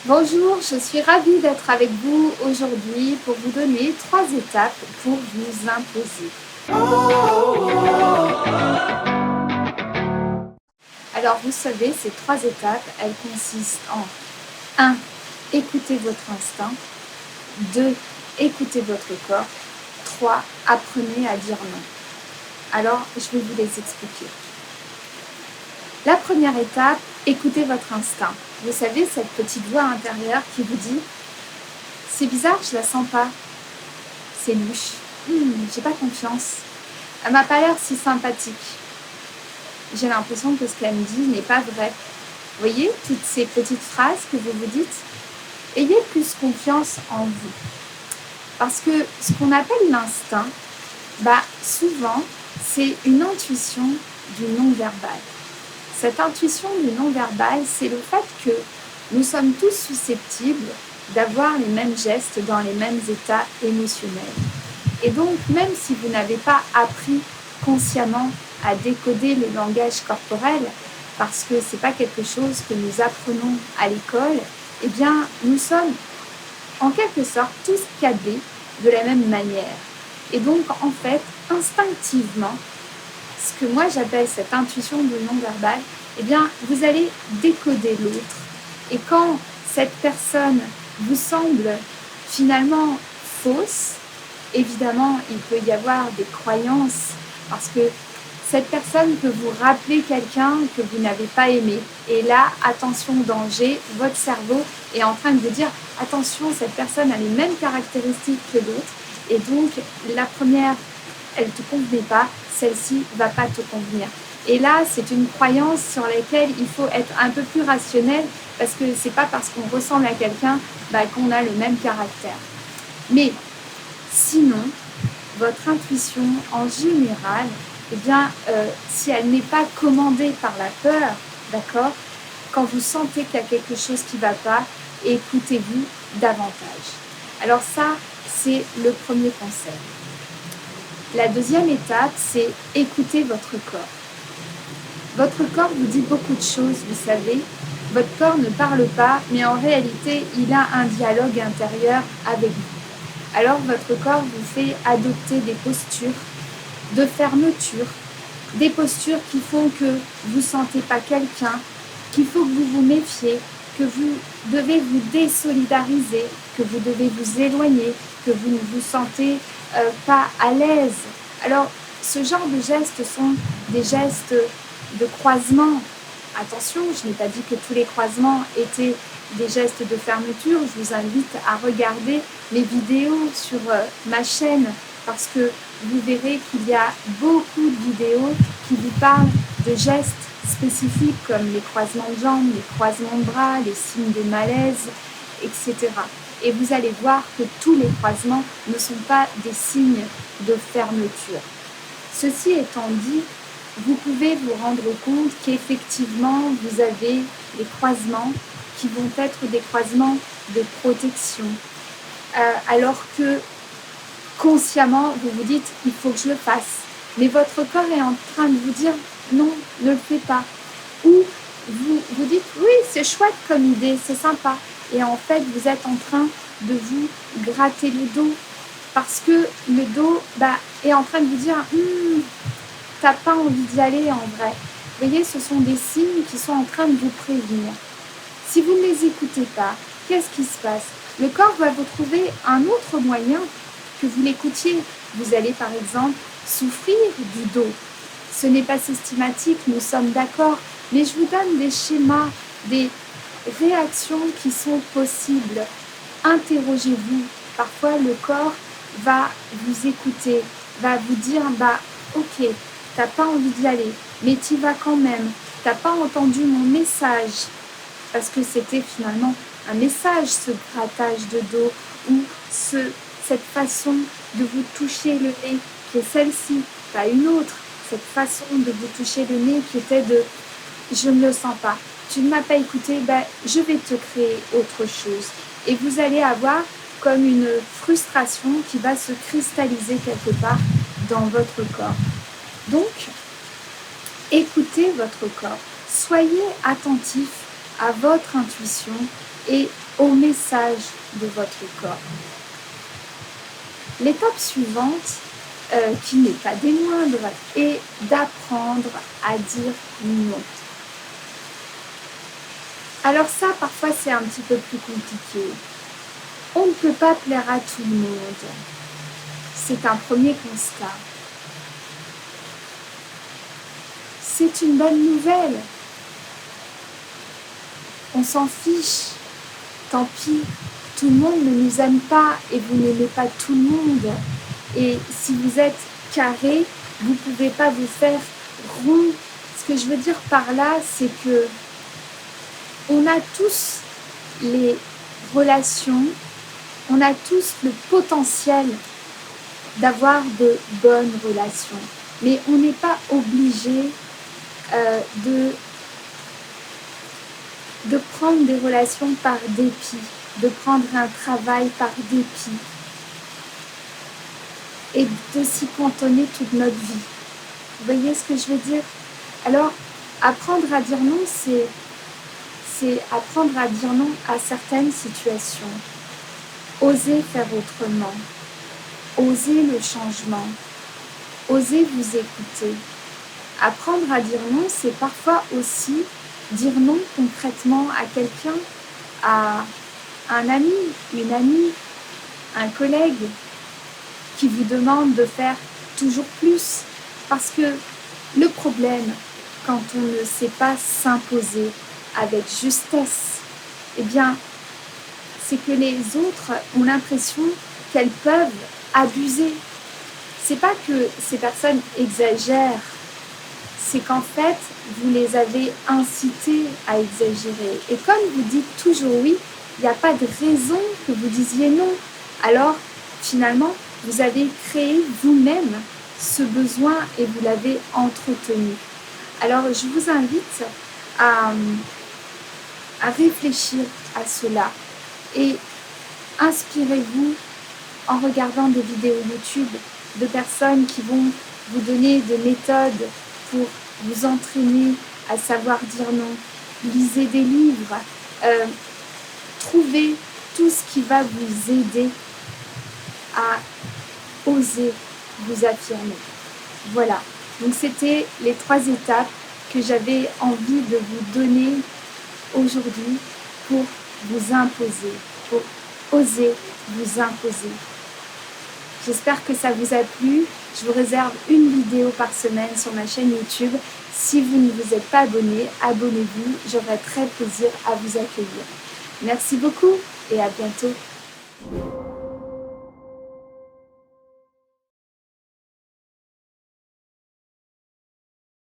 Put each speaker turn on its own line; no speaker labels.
Bonjour, je suis ravie d'être avec vous aujourd'hui pour vous donner 3 étapes pour vous imposer. Alors vous savez, ces 3 étapes, elles consistent en 1. Écoutez votre instinct. 2. Écoutez votre corps. 3. Apprenez à dire non. Alors, je vais vous les expliquer. La première étape, écoutez votre instinct. Vous savez, cette petite voix intérieure qui vous dit « C'est bizarre, je la sens pas. C'est louche. J'ai pas confiance. Elle m'a pas l'air si sympathique. J'ai l'impression que ce qu'elle me dit n'est pas vrai. » Vous voyez, toutes ces petites phrases que vous vous dites, ayez plus confiance en vous. Parce que ce qu'on appelle l'instinct, souvent, c'est une intuition du non-verbal. Cette intuition du non-verbal, c'est le fait que nous sommes tous susceptibles d'avoir les mêmes gestes dans les mêmes états émotionnels. Et donc, même si vous n'avez pas appris consciemment à décoder le langage corporel, parce que ce n'est pas quelque chose que nous apprenons à l'école, eh bien, nous sommes en quelque sorte tous câblés de la même manière. Et donc, en fait, instinctivement, ce que moi j'appelle cette intuition du non-verbal, eh bien, vous allez décoder l'autre. Et quand cette personne vous semble finalement fausse, évidemment, il peut y avoir des croyances, parce que cette personne peut vous rappeler quelqu'un que vous n'avez pas aimé. Et là, attention, danger, votre cerveau est en train de vous dire « Attention, cette personne a les mêmes caractéristiques que l'autre. » Et donc, la première, elle ne te convenait pas, celle-ci ne va pas te convenir. Et là, c'est une croyance sur laquelle il faut être un peu plus rationnel, parce que ce n'est pas parce qu'on ressemble à quelqu'un qu'on a le même caractère. Mais sinon, votre intuition, en général, si elle n'est pas commandée par la peur, d'accord, quand vous sentez qu'il y a quelque chose qui ne va pas, écoutez-vous davantage. Alors ça, c'est le premier conseil. La deuxième étape, c'est écouter votre corps. Votre corps vous dit beaucoup de choses, vous savez. Votre corps ne parle pas, mais en réalité, il a un dialogue intérieur avec vous. Alors, votre corps vous fait adopter des postures de fermeture, des postures qui font que vous ne sentez pas quelqu'un, qu'il faut que vous vous méfiez, que vous devez vous désolidariser, que vous devez vous éloigner, que vous ne vous sentez pas à l'aise. Alors, ce genre de gestes sont des gestes de croisement. Attention, je n'ai pas dit que tous les croisements étaient des gestes de fermeture. Je vous invite à regarder mes vidéos sur ma chaîne parce que vous verrez qu'il y a beaucoup de vidéos qui vous parlent de gestes spécifiques comme les croisements de jambes, les croisements de bras, les signes de malaise, etc. Et vous allez voir que tous les croisements ne sont pas des signes de fermeture. Ceci étant dit, vous pouvez vous rendre compte qu'effectivement, vous avez des croisements qui vont être des croisements de protection. Alors que consciemment, vous vous dites « il faut que je le fasse ». Mais votre corps est en train de vous dire « non, ne le fais pas ». Ou vous vous dites « oui, c'est chouette comme idée, c'est sympa ». Et en fait, vous êtes en train de vous gratter le dos parce que le dos est en train de vous dire « t'as pas envie d'y aller en vrai ». Vous voyez, ce sont des signes qui sont en train de vous prévenir. Si vous ne les écoutez pas, qu'est-ce qui se passe? Le corps va vous trouver un autre moyen que vous l'écoutiez. Vous allez par exemple souffrir du dos. Ce n'est pas systématique, nous sommes d'accord, mais je vous donne des schémas, des réactions qui sont possibles. Interrogez-vous. Parfois le corps va vous écouter, va vous dire ok, t'as pas envie d'y aller, mais t'y vas quand même. T'as pas entendu mon message, parce que c'était finalement un message, ce grattage de dos ou cette façon de vous toucher le nez, qui est celle-ci, pas une autre. Cette façon de vous toucher le nez qui était de « je ne le sens pas, tu ne m'as pas écouté, je vais te créer autre chose ». Et vous allez avoir comme une frustration qui va se cristalliser quelque part dans votre corps. Donc, écoutez votre corps, soyez attentif à votre intuition et au message de votre corps. L'étape suivante, qui n'est pas des moindres, est d'apprendre à dire non. Alors ça, parfois, c'est un petit peu plus compliqué. On ne peut pas plaire à tout le monde. C'est un premier constat. C'est une bonne nouvelle. On s'en fiche. Tant pis, tout le monde ne nous aime pas et vous n'aimez pas tout le monde. Et si vous êtes carré, vous ne pouvez pas vous faire rond. Ce que je veux dire par là, c'est que on a tous les relations, on a tous le potentiel d'avoir de bonnes relations. Mais on n'est pas obligé de prendre des relations par dépit, de prendre un travail par dépit et de s'y cantonner toute notre vie. Vous voyez ce que je veux dire? Alors, apprendre à dire non, c'est apprendre à dire non à certaines situations. Oser faire autrement. Oser le changement. Oser vous écouter. Apprendre à dire non, c'est parfois aussi dire non concrètement à quelqu'un, à un ami, une amie, un collègue qui vous demande de faire toujours plus. Parce que le problème, quand on ne sait pas s'imposer avec justesse, eh bien, c'est que les autres ont l'impression qu'elles peuvent abuser. C'est pas que ces personnes exagèrent, c'est qu'en fait, vous les avez incitées à exagérer. Et comme vous dites toujours oui, il n'y a pas de raison que vous disiez non. Alors, finalement, vous avez créé vous-même ce besoin et vous l'avez entretenu. Alors, je vous invite à réfléchir à cela et inspirez-vous en regardant des vidéos YouTube de personnes qui vont vous donner des méthodes pour vous entraîner à savoir dire non. Lisez des livres, trouvez tout ce qui va vous aider à oser vous affirmer. Voilà, donc c'était les 3 étapes que j'avais envie de vous donner aujourd'hui pour vous imposer, pour oser vous imposer. J'espère que ça vous a plu. Je vous réserve une vidéo par semaine sur ma chaîne YouTube. Si vous ne vous êtes pas abonné, abonnez-vous. J'aurai très plaisir à vous accueillir. Merci beaucoup et à bientôt.